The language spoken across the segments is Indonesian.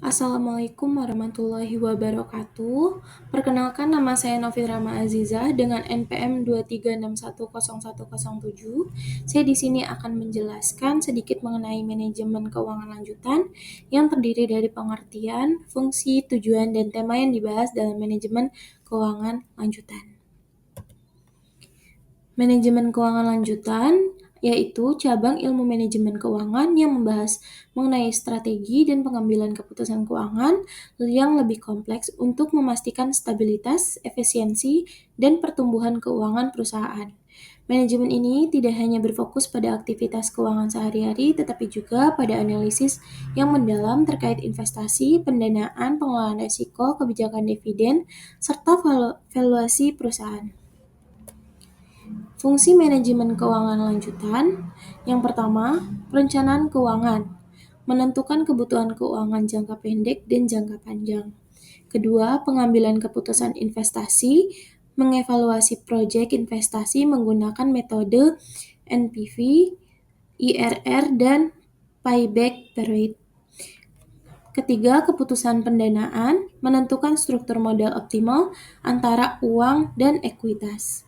Assalamualaikum warahmatullahi wabarakatuh. Perkenalkan, nama saya Novia Rama Azizah dengan NPM 236110107. Saya di sini akan menjelaskan sedikit mengenai manajemen keuangan lanjutan yang terdiri dari pengertian, fungsi, tujuan, dan tema yang dibahas dalam manajemen keuangan lanjutan. Manajemen keuangan lanjutan yaitu cabang ilmu manajemen keuangan yang membahas mengenai strategi dan pengambilan keputusan keuangan yang lebih kompleks untuk memastikan stabilitas, efisiensi, dan pertumbuhan keuangan perusahaan. Manajemen ini tidak hanya berfokus pada aktivitas keuangan sehari-hari, tetapi juga pada analisis yang mendalam terkait investasi, pendanaan, pengelolaan risiko, kebijakan dividen, serta valuasi perusahaan. Fungsi manajemen keuangan lanjutan, yang pertama, perencanaan keuangan, menentukan kebutuhan keuangan jangka pendek dan jangka panjang. Kedua, pengambilan keputusan investasi, mengevaluasi proyek investasi menggunakan metode NPV, IRR, dan payback period. Ketiga, keputusan pendanaan, menentukan struktur modal optimal antara uang dan ekuitas.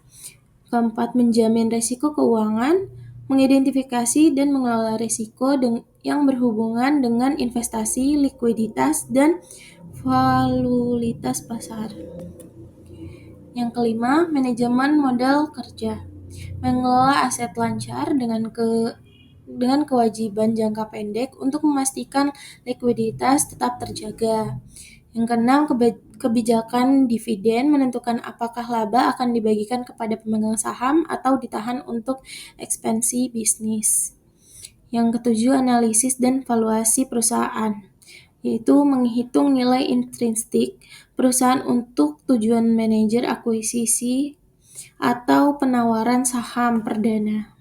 Keempat, menjamin risiko keuangan, mengidentifikasi dan mengelola risiko yang berhubungan dengan investasi, likuiditas, dan volatilitas pasar. Yang kelima, manajemen modal kerja, mengelola aset lancar dengan kewajiban jangka pendek untuk memastikan likuiditas tetap terjaga. Yang keenam, kebijakan dividen, menentukan apakah laba akan dibagikan kepada pemegang saham atau ditahan untuk ekspansi bisnis. Yang ketujuh, analisis dan valuasi perusahaan, yaitu menghitung nilai intrinsik perusahaan untuk tujuan manajer akuisisi atau penawaran saham perdana.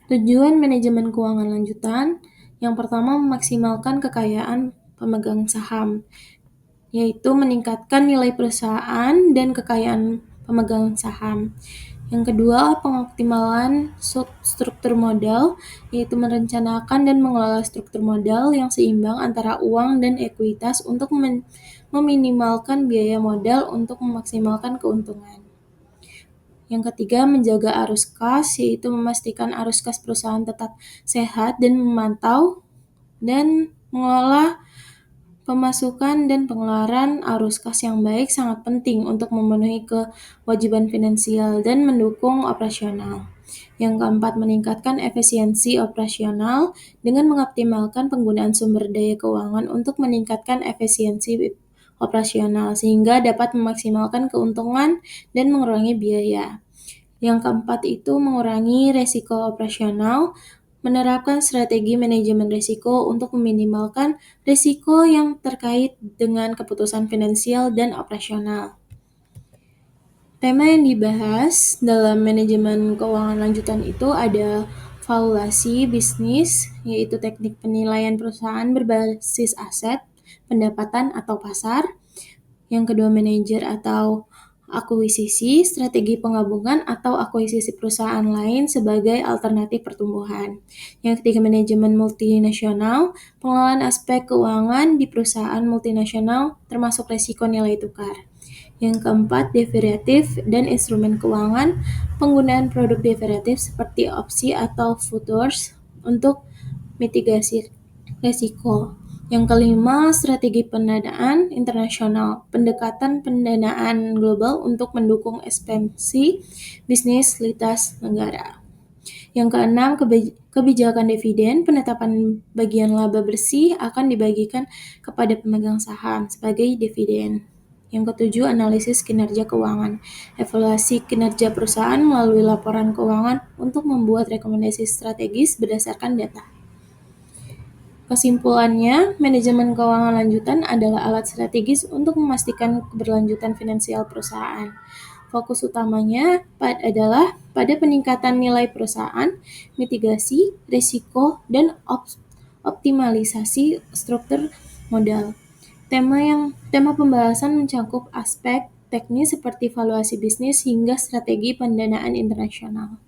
Tujuan manajemen keuangan lanjutan, yang pertama memaksimalkan kekayaan pemegang saham, yaitu meningkatkan nilai perusahaan dan kekayaan pemegang saham. Yang kedua, pengoptimalan struktur modal, yaitu merencanakan dan mengelola struktur modal yang seimbang antara uang dan ekuitas untuk meminimalkan biaya modal untuk memaksimalkan keuntungan. Yang ketiga, menjaga arus kas, yaitu memastikan arus kas perusahaan tetap sehat dan memantau dan mengelola pemasukan dan pengeluaran. Arus kas yang baik sangat penting untuk memenuhi kewajiban finansial dan mendukung operasional. Yang keempat, meningkatkan efisiensi operasional dengan mengoptimalkan penggunaan sumber daya keuangan untuk meningkatkan efisiensi operasional sehingga dapat memaksimalkan keuntungan dan mengurangi biaya. Yang keempat itu mengurangi risiko operasional, menerapkan strategi manajemen risiko untuk meminimalkan risiko yang terkait dengan keputusan finansial dan operasional. Tema yang dibahas dalam manajemen keuangan lanjutan itu ada valuasi bisnis, yaitu teknik penilaian perusahaan berbasis aset, pendapatan atau pasar. Yang kedua, manajer atau akuisisi, strategi penggabungan atau akuisisi perusahaan lain sebagai alternatif pertumbuhan. Yang ketiga, manajemen multinasional, pengelolaan aspek keuangan di perusahaan multinasional termasuk risiko nilai tukar. Yang keempat, derivatif dan instrumen keuangan, penggunaan produk derivatif seperti opsi atau futures untuk mitigasi risiko. Yang kelima, strategi pendanaan internasional, pendekatan pendanaan global untuk mendukung ekspansi bisnis lintas negara. Yang keenam, kebijakan dividen, penetapan bagian laba bersih akan dibagikan kepada pemegang saham sebagai dividen. Yang ketujuh, analisis kinerja keuangan, evaluasi kinerja perusahaan melalui laporan keuangan untuk membuat rekomendasi strategis berdasarkan data. Kesimpulannya, manajemen keuangan lanjutan adalah alat strategis untuk memastikan keberlanjutan finansial perusahaan. Fokus utamanya adalah pada peningkatan nilai perusahaan, mitigasi risiko, dan optimalisasi struktur modal. Tema pembahasan mencakup aspek teknis seperti valuasi bisnis hingga strategi pendanaan internasional.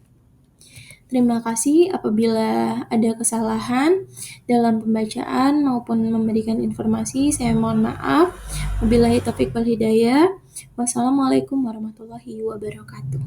Terima kasih apabila ada kesalahan dalam pembacaan maupun memberikan informasi, saya mohon maaf. Wabillahi taufiq wal hidayah. Wassalamualaikum warahmatullahi wabarakatuh.